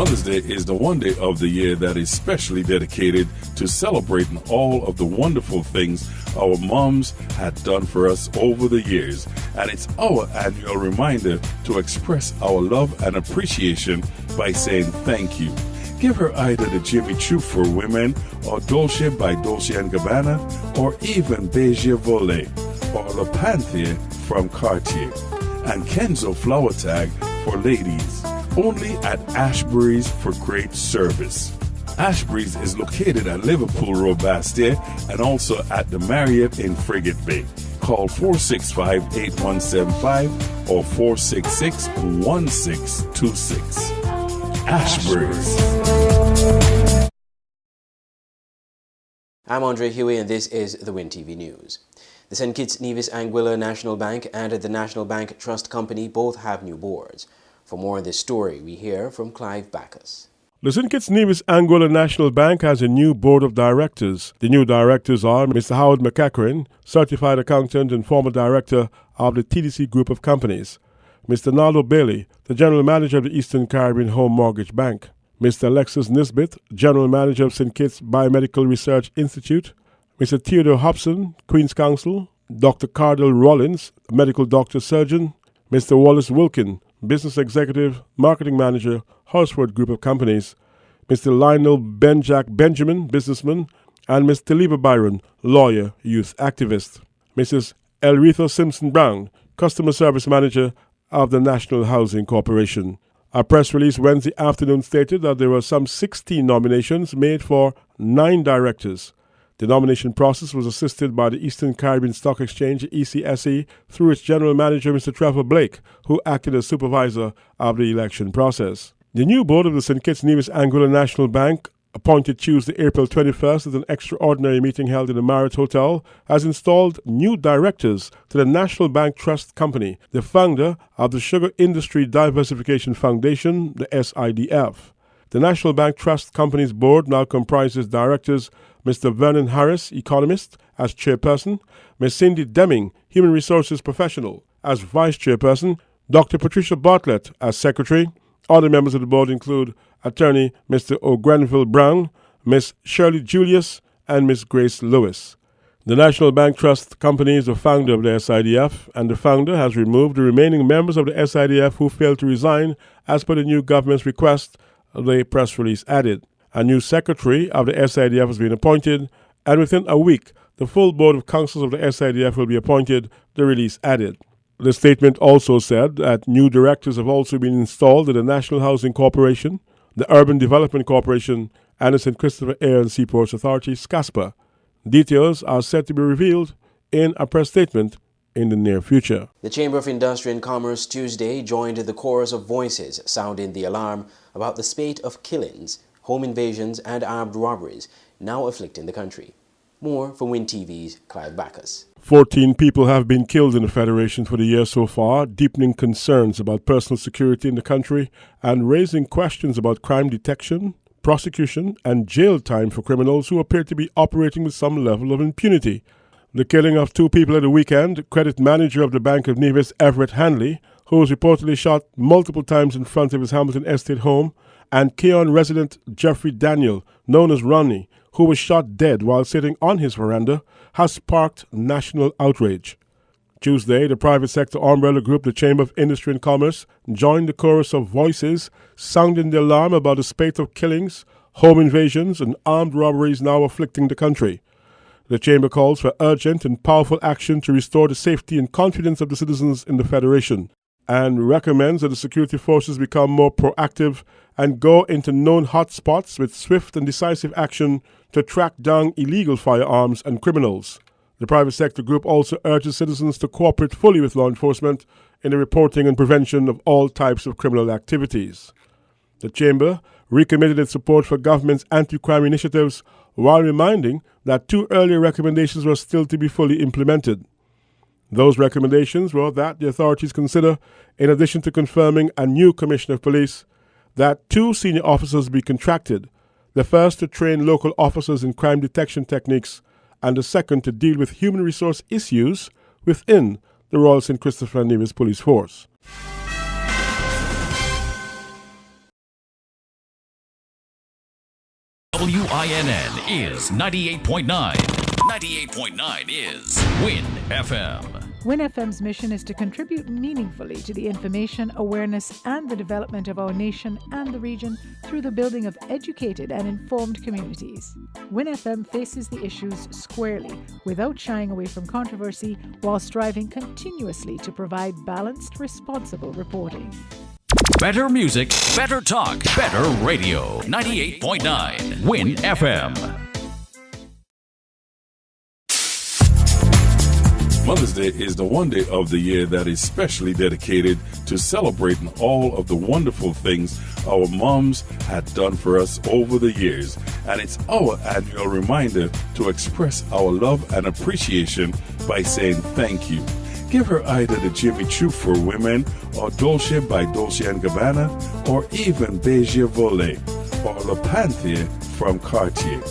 Mother's Day is the one day of the year that is specially dedicated to celebrating all of the wonderful things our moms had done for us over the years. And it's our annual reminder to express our love and appreciation by saying thank you. Give her either the Jimmy Choo for women, or Dolce by Dolce & Gabbana, or even Beige Volet, or Le Panther from Cartier, and Kenzo Flower Tag for ladies. Only at Ashbury's for great service. Ashbury's is located at Liverpool Road, Bastille, and also at the Marriott in Frigate Bay. Call 465-8175 or 466-1626. Ashbury's. I'm Andre Huey, and this is the Winn TV News. The St. Kitts Nevis Anguilla National Bank and the National Bank Trust Company both have new boards. For more on this story, we hear from Clive Backus. The St. Kitts Nevis Anguilla National Bank has a new board of directors. The new directors are Mr. Howard McEachran, certified accountant and former director of the TDC Group of Companies; Mr. Naldo Bailey, the general manager of the Eastern Caribbean Home Mortgage Bank; Mr. Alexis Nisbet, general manager of St. Kitts Biomedical Research Institute; Mr. Theodore Hobson, Queen's Counsel; Dr. Cardell Rollins, medical doctor surgeon; Mr. Wallace Wilkin, business executive, marketing manager, Horsford Group of Companies; Mr. Lionel Benjack Benjamin, businessman; and Ms. Taliba Byron, lawyer, youth activist; Mrs. Elretha Simpson Brown, customer service manager of the National Housing Corporation. A press release Wednesday afternoon stated that there were some 16 nominations made for 9 directors. The nomination process was assisted by the Eastern Caribbean Stock Exchange, ECSE, through its general manager, Mr. Trevor Blake, who acted as supervisor of the election process. The new board of the St. Kitts Nevis Anguilla National Bank, appointed Tuesday, April 21st at an extraordinary meeting held in the Marriott Hotel, has installed new directors to the National Bank Trust Company, the founder of the Sugar Industry Diversification Foundation, the SIDF. The National Bank Trust Company's board now comprises directors Mr. Vernon Harris, economist, as chairperson; Ms. Cindy Deming, human resources professional, as vice chairperson; Dr. Patricia Bartlett as secretary. Other members of the board include attorney Mr. O'Grenville Brown, Ms. Shirley Julius, and Ms. Grace Lewis. The National Bank Trust Company is the founder of the SIDF, and the founder has removed the remaining members of the SIDF who failed to resign as per the new government's request, the press release added. A new secretary of the SIDF has been appointed, and within a week, the full board of councils of the SIDF will be appointed, the release added. The statement also said that new directors have also been installed in the National Housing Corporation, the Urban Development Corporation, and the St. Christopher Air and Seaports Authority, SCASPA. Details are set to be revealed in a press statement in the near future. The Chamber of Industry and Commerce Tuesday joined the chorus of voices sounding the alarm about the spate of killings, home invasions, and armed robberies now afflicting the country. More from Winn TV's Clive Backus. 14 people have been killed in the Federation for the year so far, deepening concerns about personal security in the country and raising questions about crime detection, prosecution, and jail time for criminals who appear to be operating with some level of impunity. The killing of 2 people at the weekend, credit manager of the Bank of Nevis, Everett Hanley, who was reportedly shot multiple times in front of his Hamilton Estate home, and Keon resident Jeffrey Daniel, known as Ronnie, who was shot dead while sitting on his veranda, has sparked national outrage. Tuesday, the private sector umbrella group, the Chamber of Industry and Commerce, joined the chorus of voices sounding the alarm about the spate of killings, home invasions, and armed robberies now afflicting the country. The Chamber calls for urgent and powerful action to restore the safety and confidence of the citizens in the Federation, and recommends that the security forces become more proactive and go into known hotspots with swift and decisive action to track down illegal firearms and criminals. The private sector group also urges citizens to cooperate fully with law enforcement in the reporting and prevention of all types of criminal activities. The Chamber recommitted its support for government's anti-crime initiatives while reminding that 2 earlier recommendations were still to be fully implemented. Those recommendations were that the authorities consider, in addition to confirming a new Commissioner of Police, that 2 senior officers be contracted, the first to train local officers in crime detection techniques, and the second to deal with human resource issues within the Royal St. Christopher and Nevis Police Force. WINN is 98.9. 98.9 is Winn FM. Winn FM's mission is to contribute meaningfully to the information, awareness, and the development of our nation and the region through the building of educated and informed communities. Winn FM faces the issues squarely, without shying away from controversy, while striving continuously to provide balanced, responsible reporting. Better music, better talk, better radio. 98.9 Winn FM. Mother's Day is the one day of the year that is specially dedicated to celebrating all of the wonderful things our moms had done for us over the years. And it's our annual reminder to express our love and appreciation by saying thank you. Give her either the Jimmy Choo for women, or Dolce by Dolce & Gabbana, or even Beige Volet, or Le Panther from Cartier,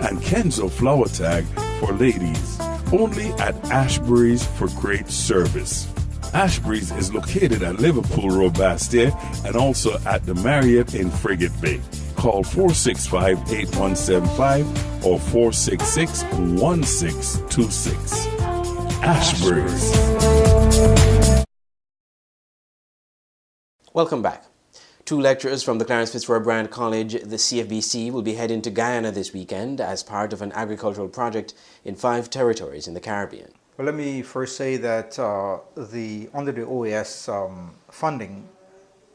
and Kenzo Flower Tag for ladies. Only at Ashbury's for great service. Ashbury's is located at Liverpool Road, Bastia, and also at the Marriott in Frigate Bay. Call 465-8175 or 466-1626. Ashbury's. Welcome back. 2 lecturers from the Clarence Fitzroy Brand College, the CFBC, will be heading to Guyana this weekend as part of an agricultural project in 5 territories in the Caribbean. Well, let me first say that under the OAS funding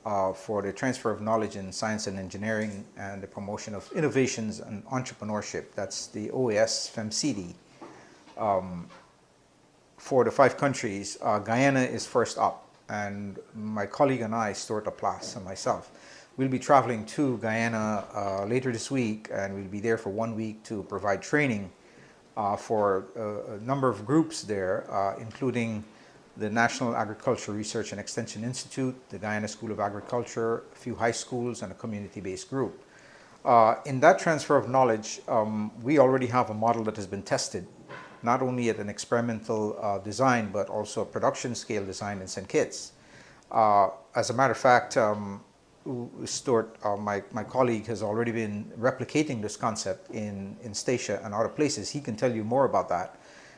for the transfer of knowledge in science and engineering and the promotion of innovations and entrepreneurship, that's the OAS FEMCD, for the 5 countries, Guyana is first up. And my colleague and I, Stuart Laplace and myself, we'll be traveling to Guyana later this week, and we'll be there for 1 week to provide training for a number of groups there, including the National Agriculture Research and Extension Institute, the Guyana School of Agriculture, a few high schools, and a community-based group. In that transfer of knowledge, we already have a model that has been tested, not only at an experimental design, but also a production scale design in St. Kitts. As a matter of fact, Stuart, my colleague, has already been replicating this concept in Statia and other places. He can tell you more about that.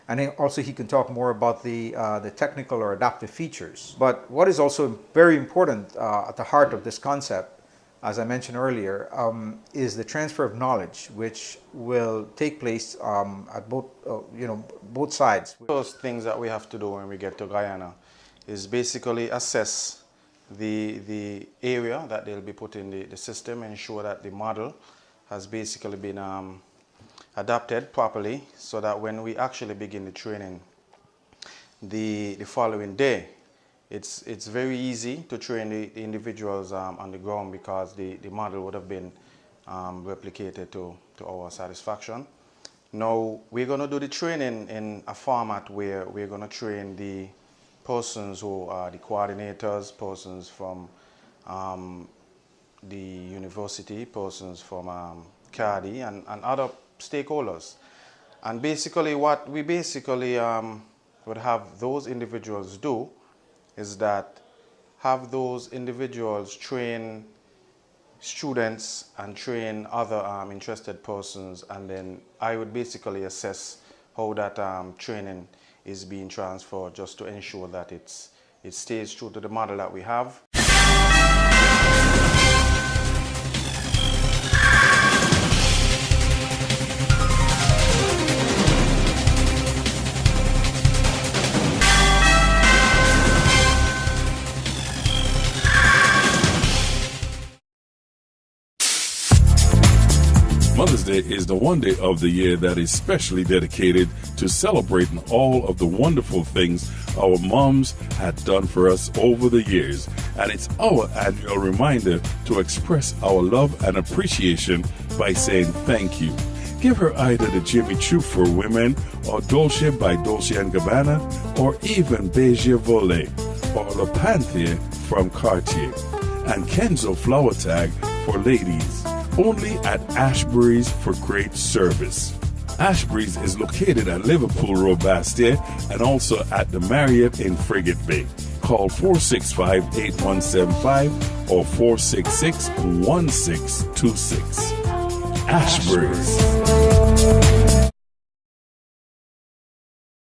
And then also he can talk more about the technical or adaptive features. But what is also very important at the heart of this concept, as I mentioned earlier, is the transfer of knowledge, which will take place at both sides. Those things that we have to do when we get to Guyana is basically assess the area that they'll be putting the system, ensure that the model has basically been adapted properly, so that when we actually begin the training the following day, it's very easy to train the individuals on the ground, because the model would have been replicated to our satisfaction. Now, we're going to do the training in a format where we're going to train the persons who are the coordinators, persons from the university, persons from CADI, and other stakeholders. And basically what we would have those individuals do is that have those individuals train students and train other interested persons, and then I would basically assess how that training is being transferred, just to ensure that it stays true to the model that we have. Mother's Day is the one day of the year that is specially dedicated to celebrating all of the wonderful things our moms had done for us over the years. And it's our annual reminder to express our love and appreciation by saying thank you. Give her either the Jimmy Choo for women, or Dolce by Dolce & Gabbana, or even Beige Volet, or Le Panther from Cartier, and Kenzo Flower Tag for ladies. Only at Ashbury's for great service. Ashbury's is located at Liverpool Road, Bastia, and also at the Marriott in Frigate Bay. Call 465-8175 or 466-1626. Ashbury's.